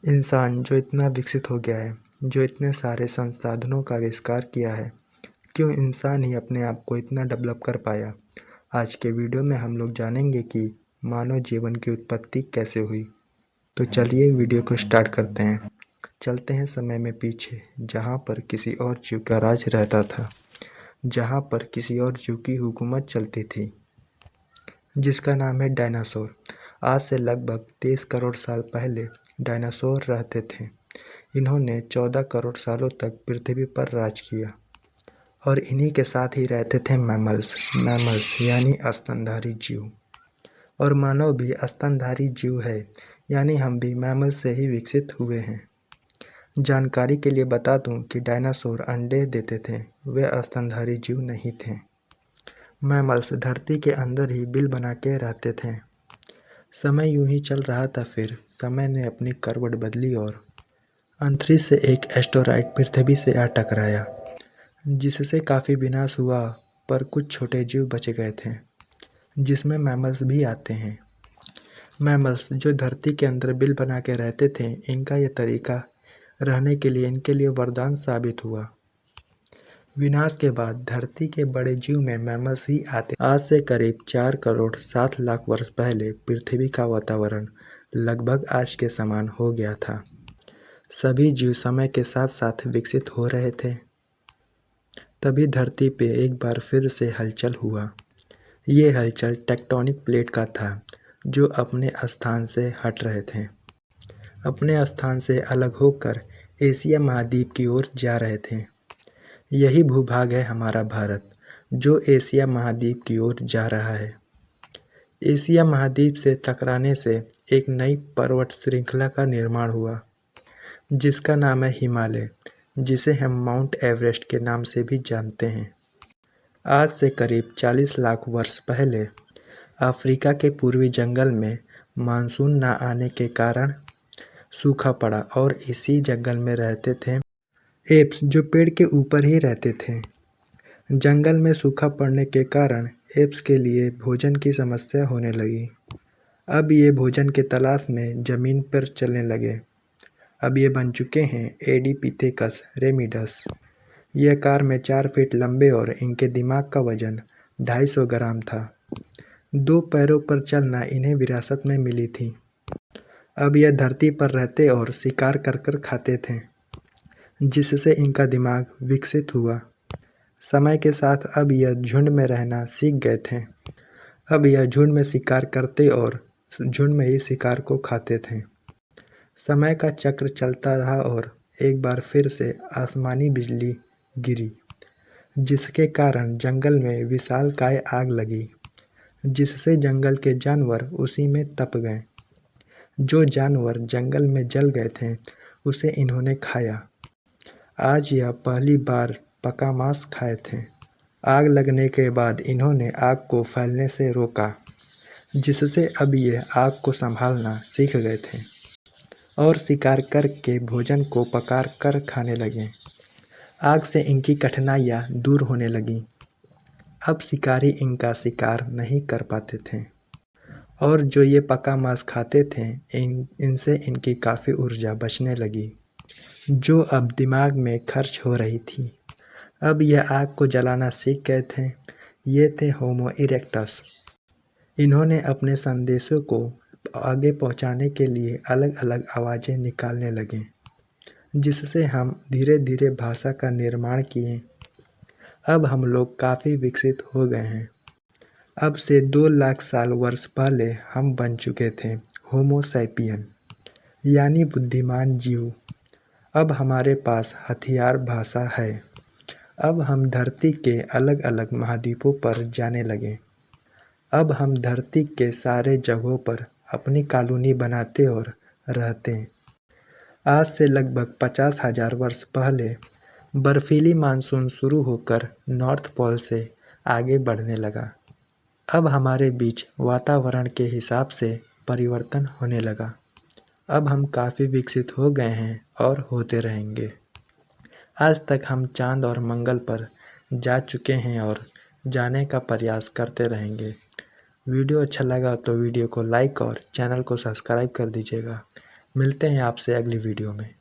इंसान जो इतना विकसित हो गया है, जो इतने सारे संसाधनों का आविष्कार किया है, क्यों इंसान ही अपने आप को इतना डेवलप कर पाया? आज के वीडियो में हम लोग जानेंगे कि मानव जीवन की उत्पत्ति कैसे हुई। तो चलिए वीडियो को स्टार्ट करते हैं। चलते हैं समय में पीछे, जहाँ पर किसी और जीव का राज रहता था, जहाँ पर किसी और जीव की हुकूमत चलती थी, जिसका नाम है डायनासोर। आज से लगभग 23 करोड़ साल पहले डायनासोर रहते थे। इन्होंने 14 करोड़ सालों तक पृथ्वी पर राज किया और इन्हीं के साथ ही रहते थे मैमल्स यानी स्तनधारी जीव। और मानव भी स्तनधारी जीव है, यानी हम भी मैमल से ही विकसित हुए हैं। जानकारी के लिए बता दूं कि डायनासोर अंडे देते थे, वे स्तनधारी जीव नहीं थे। मैमल्स धरती के अंदर ही बिल बना के रहते थे। समय यूं ही चल रहा था, फिर समय ने अपनी करवट बदली और अंतरिक्ष से एक एस्टेरॉयड पृथ्वी से आ टकराया, जिससे काफ़ी विनाश हुआ, पर कुछ छोटे जीव बच गए थे, जिसमें मैमल्स भी आते हैं। मैमल्स जो धरती के अंदर बिल बना के रहते थे, इनका यह तरीका रहने के लिए इनके लिए वरदान साबित हुआ। विनाश के बाद धरती के बड़े जीव में मैमल्स ही आते। आज से करीब 4 करोड़ 7 लाख वर्ष पहले पृथ्वी का वातावरण लगभग आज के समान हो गया था। सभी जीव समय के साथ साथ विकसित हो रहे थे। तभी धरती पे एक बार फिर से हलचल हुआ। ये हलचल टेक्टोनिक प्लेट का था, जो अपने स्थान से हट रहे थे। अपने स्थान से अलग होकर एशिया महाद्वीप की ओर जा रहे थे। यही भूभाग है हमारा भारत, जो एशिया महाद्वीप की ओर जा रहा है। एशिया महाद्वीप से टकराने से एक नई पर्वत श्रृंखला का निर्माण हुआ, जिसका नाम है हिमालय, जिसे हम माउंट एवरेस्ट के नाम से भी जानते हैं। आज से करीब 40 लाख वर्ष पहले अफ्रीका के पूर्वी जंगल में मानसून न आने के कारण सूखा पड़ा और इसी जंगल में रहते थे एप्स, जो पेड़ के ऊपर ही रहते थे। जंगल में सूखा पड़ने के कारण एप्स के लिए भोजन की समस्या होने लगी। अब ये भोजन के तलाश में जमीन पर चलने लगे। अब ये बन चुके हैं एडिपिथेकस रेमिडस। ये आकार में 4 फीट लंबे और इनके दिमाग का वजन 250 ग्राम था। 2 पैरों पर चलना इन्हें विरासत में मिली थी। अब यह धरती पर रहते और शिकार कर कर खाते थे, जिससे इनका दिमाग विकसित हुआ। समय के साथ अब यह झुंड में रहना सीख गए थे। अब यह झुंड में शिकार करते और झुंड में ही शिकार को खाते थे। समय का चक्र चलता रहा और एक बार फिर से आसमानी बिजली गिरी, जिसके कारण जंगल में विशालकाय आग लगी, जिससे जंगल के जानवर उसी में तप गए। जो जानवर जंगल में जल गए थे, उसे इन्होंने खाया। आज यह पहली बार पका मांस खाए थे। आग लगने के बाद इन्होंने आग को फैलने से रोका, जिससे अब ये आग को संभालना सीख गए थे और शिकार करके भोजन को पका कर खाने लगे। आग से इनकी कठिनाइयाँ दूर होने लगीं। अब शिकारी इनका शिकार नहीं कर पाते थे और जो ये पका मांस खाते थे, इनसे इनकी काफ़ी ऊर्जा बचने लगी, जो अब दिमाग में खर्च हो रही थी। अब यह आग को जलाना सीख गए थे। ये थे होमो इरेक्टस। इन्होंने अपने संदेशों को आगे पहुंचाने के लिए अलग अलग आवाज़ें निकालने लगे, जिससे हम धीरे धीरे भाषा का निर्माण किए। अब हम लोग काफ़ी विकसित हो गए हैं। अब से 2 लाख साल वर्ष पहले हम बन चुके थे होमो सैपियन, यानी बुद्धिमान जीव। अब हमारे पास हथियार भाषा है। अब हम धरती के अलग अलग महाद्वीपों पर जाने लगे। अब हम धरती के सारे जगहों पर अपनी कॉलोनी बनाते और रहते हैं। आज से लगभग 50,000 वर्ष पहले बर्फीली मानसून शुरू होकर नॉर्थ पोल से आगे बढ़ने लगा। अब हमारे बीच वातावरण के हिसाब से परिवर्तन होने लगा। अब हम काफ़ी विकसित हो गए हैं और होते रहेंगे। आज तक हम चांद और मंगल पर जा चुके हैं और जाने का प्रयास करते रहेंगे। वीडियो अच्छा लगा तो वीडियो को लाइक और चैनल को सब्सक्राइब कर दीजिएगा। मिलते हैं आपसे अगली वीडियो में।